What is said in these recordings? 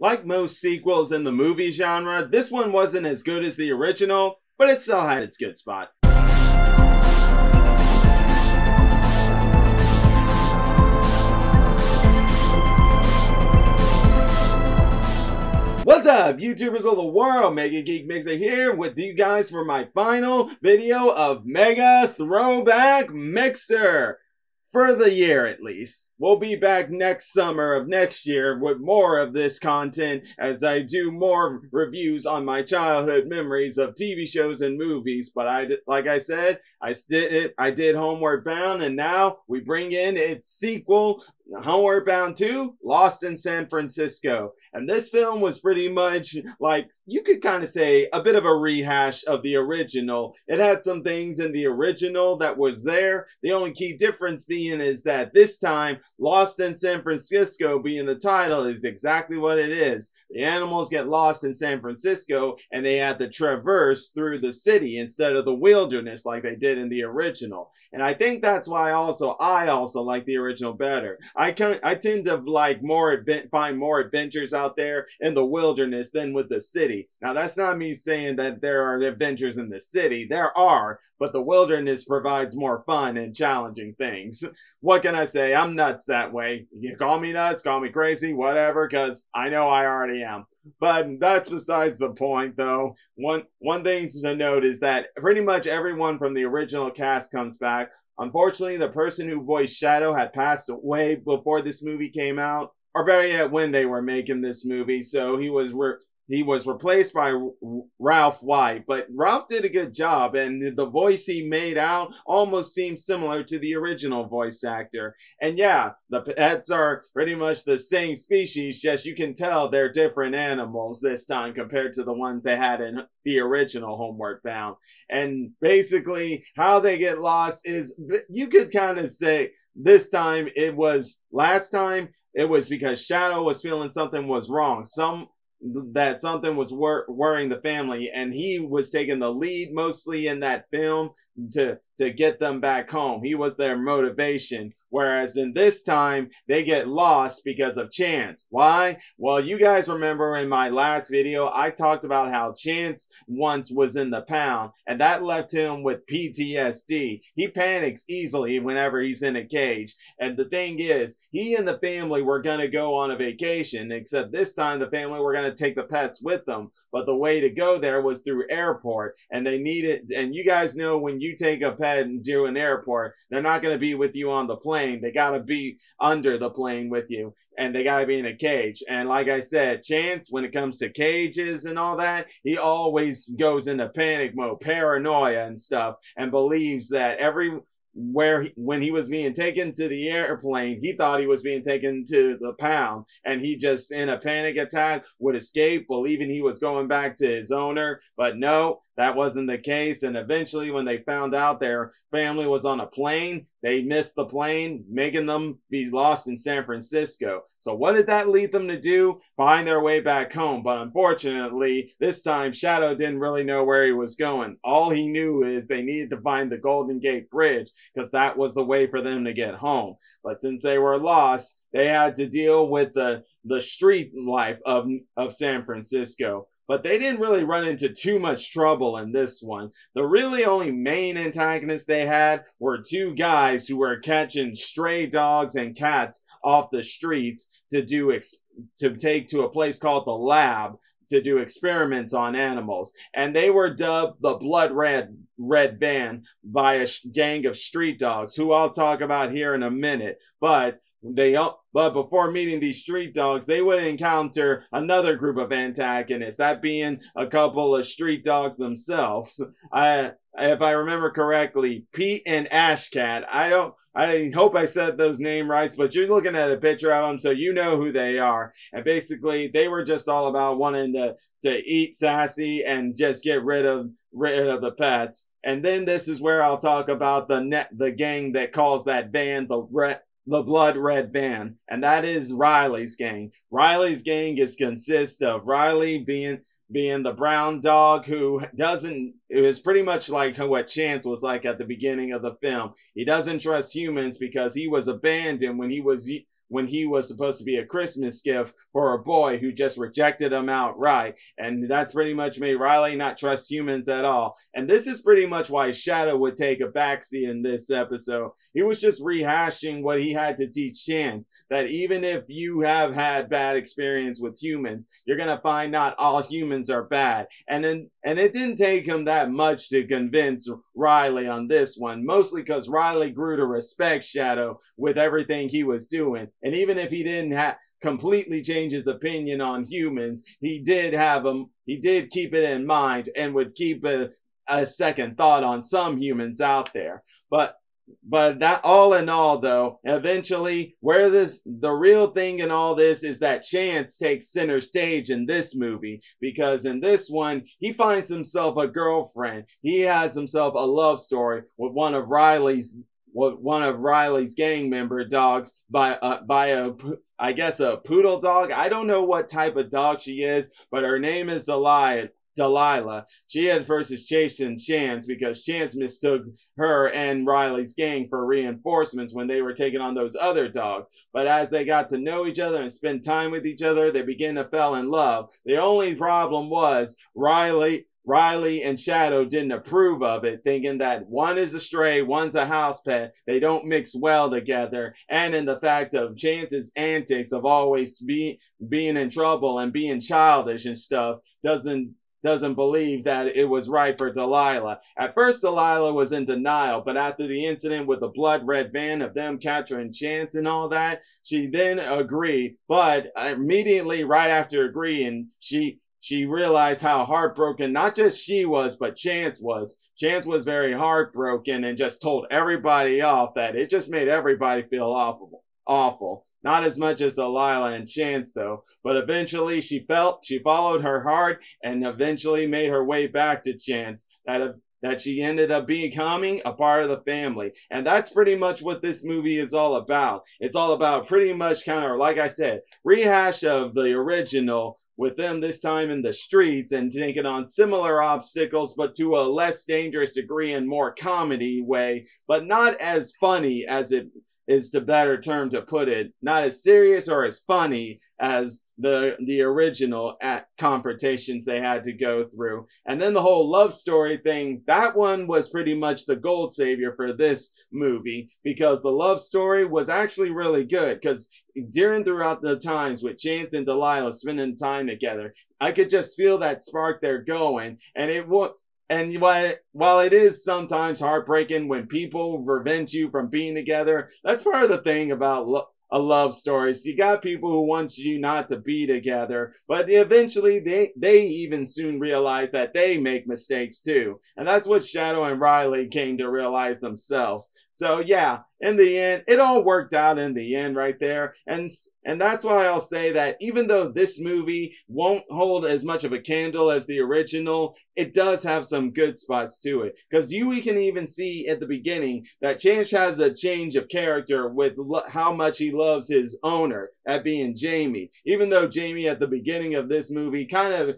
Like most sequels in the movie genre, this one wasn't as good as the original, but it still had its good spots. What's up, YouTubers of the world? MegaGeekMixer here with you guys for my final video of Mega Throwback Mixer. For the year at least. We'll be back next summer of next year with more of this content as I do more reviews on my childhood memories of TV shows and movies. But like I said, I did Homeward Bound, and now we bring in its sequel, Homeward Bound 2, Lost in San Francisco. And this film was pretty much like, you could kind of say, a bit of a rehash of the original. It had some things in the original that was there. The only key difference being is that this time, Lost in San Francisco being the title is exactly what it is. The animals get lost in San Francisco and they have to traverse through the city instead of the wilderness like they did in the original. And I think that's why I also like the original better. I tend to like find more adventures out there in the wilderness than with the city. Now that's not me saying that there are adventures in the city. There are, but the wilderness provides more fun and challenging things. What can I say? I'm nuts that way. You call me nuts, call me crazy, whatever, because I know I already am. But that's besides the point, though. One thing to note is that pretty much everyone from the original cast comes back. Unfortunately, the person who voiced Shadow had passed away before this movie came out, or better yet, when they were making this movie. So he was replaced by Ralph White, but Ralph did a good job, and the voice he made out almost seems similar to the original voice actor. And yeah, the pets are pretty much the same species, just you can tell they're different animals this time compared to the ones they had in the original Homeward Bound. And basically, how they get lost is, you could kind of say this time it was, last time it was because Shadow was feeling something was wrong. That something was worrying the family, and he was taking the lead mostly in that film to get them back home. He was their motivation. Whereas in this time, they get lost because of Chance. Why? Well, you guys remember in my last video, I talked about how Chance once was in the pound, and that left him with PTSD. He panics easily whenever he's in a cage. And the thing is, he and the family were going to go on a vacation, except this time the family were going to take the pets with them. But the way to go there was through airport, and they needed, and you guys know when you take a pet and do an airport, they're not going to be with you on the plane. They got to be under the plane with you, and they got to be in a cage. And like I said, Chance, when it comes to cages and all that, he always goes into panic mode, paranoia and stuff, and believes that when he was being taken to the airplane, he thought he was being taken to the pound, and he just in a panic attack would escape, believing he was going back to his owner. But no, that wasn't the case. And eventually, when they found out their family was on a plane, they missed the plane, making them be lost in San Francisco. So what did that lead them to do? Find their way back home. But unfortunately, this time Shadow didn't really know where he was going. All he knew is they needed to find the Golden Gate Bridge, because that was the way for them to get home. But since they were lost, they had to deal with the street life of San Francisco. But they didn't really run into too much trouble in this one. The really only main antagonists they had were two guys who were catching stray dogs and cats off the streets to take to a place called the lab to do experiments on animals. And they were dubbed the Blood Red Band by a gang of street dogs, who I'll talk about here in a minute. But before meeting these street dogs, they would encounter another group of antagonists, that being a couple of street dogs themselves. If I remember correctly, Pete and Ashcat. I hope I said those names right, but you're looking at a picture of them, so you know who they are. And basically, they were just all about wanting to eat sassy and just get rid of the pets. And then this is where I'll talk about the gang that calls that band the Blood Red Band, and that is Riley's gang. Riley's gang consists of Riley being the brown dog who doesn't, it was pretty much like what Chance was like at the beginning of the film. He doesn't trust humans because he was abandoned when he was supposed to be a Christmas gift for a boy who just rejected him outright. And that's pretty much made Riley not trust humans at all. And this is pretty much why Shadow would take a backseat in this episode. He was just rehashing what he had to teach Chance, that even if you have had bad experience with humans, you're going to find not all humans are bad. And it didn't take him that much to convince Riley on this one, mostly because Riley grew to respect Shadow with everything he was doing. And even if he didn't completely change his opinion on humans, he did keep it in mind and would keep a second thought on some humans out there. But that, all in all, though, eventually, the real thing in all this is that Chance takes center stage in this movie, because in this one, he finds himself a girlfriend. He has himself a love story with one of Riley's gang member dogs by I guess a poodle dog. I don't know what type of dog she is, but her name is Delilah. She at first is chasing Chance because Chance mistook her and Riley's gang for reinforcements when they were taking on those other dogs. But as they got to know each other and spend time with each other, they began to fall in love. The only problem was Riley and Shadow didn't approve of it, thinking that one is a stray, one's a house pet. They don't mix well together. And in the fact of Chance's antics of always being in trouble and being childish and stuff, doesn't believe that it was right for Delilah. At first, Delilah was in denial, but after the incident with the blood red van of them capturing Chance and all that, she then agreed. But immediately, right after agreeing, she realized how heartbroken not just she was, but Chance was. Chance was very heartbroken and just told everybody off. That it just made everybody feel awful. Not as much as Delilah and Chance, though. But eventually she followed her heart and eventually made her way back to Chance. That she ended up becoming a part of the family. And that's pretty much what this movie is all about. It's all about pretty much kind of, like I said, rehash of the original, with them this time in the streets and taking on similar obstacles, but to a less dangerous degree and more comedy way, but not as funny as it is the better term to put it. Not as serious or as funny as the original confrontations they had to go through. And then the whole love story thing, that one was pretty much the gold savior for this movie, because the love story was actually really good, because throughout the times with Chance and Delilah spending time together, I could just feel that spark they're going. And while it is sometimes heartbreaking when people prevent you from being together, that's part of the thing about a love story. So you got people who want you not to be together, but eventually they even soon realize that they make mistakes too. And that's what Shadow and Riley came to realize themselves. So yeah, in the end, it all worked out in the end right there. And that's why I'll say that even though this movie won't hold as much of a candle as the original, it does have some good spots to it. Because we can even see at the beginning that Chance has a change of character with how much he loves his owner, that being Jamie. Even though Jamie at the beginning of this movie kind of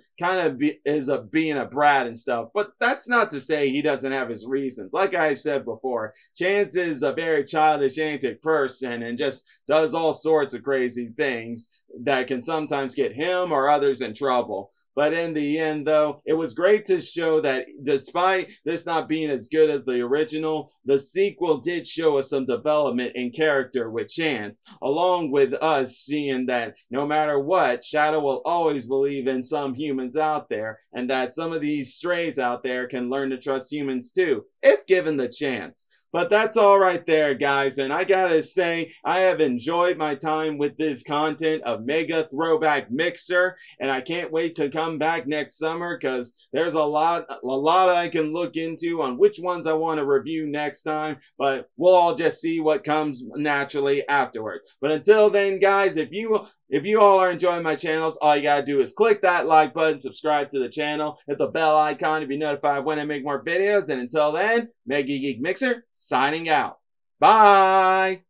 is being a brat and stuff, but that's not to say he doesn't have his reasons. Like I've said before, Chance is a very childish, antic person and just does all sorts of crazy things that can sometimes get him or others in trouble. But in the end, though, it was great to show that despite this not being as good as the original, the sequel did show us some development in character with Chance, along with us seeing that no matter what, Shadow will always believe in some humans out there, and that some of these strays out there can learn to trust humans too, if given the chance. But that's all right there, guys. And I gotta say, I have enjoyed my time with this content of Mega Throwback Mixer. And I can't wait to come back next summer, because there's a lot I can look into on which ones I want to review next time. But we'll all just see what comes naturally afterwards. But until then, guys, if you all are enjoying my channels, all you gotta do is click that like button, subscribe to the channel, hit the bell icon to be notified when I make more videos. And until then, MegaGeekMixer signing out. Bye!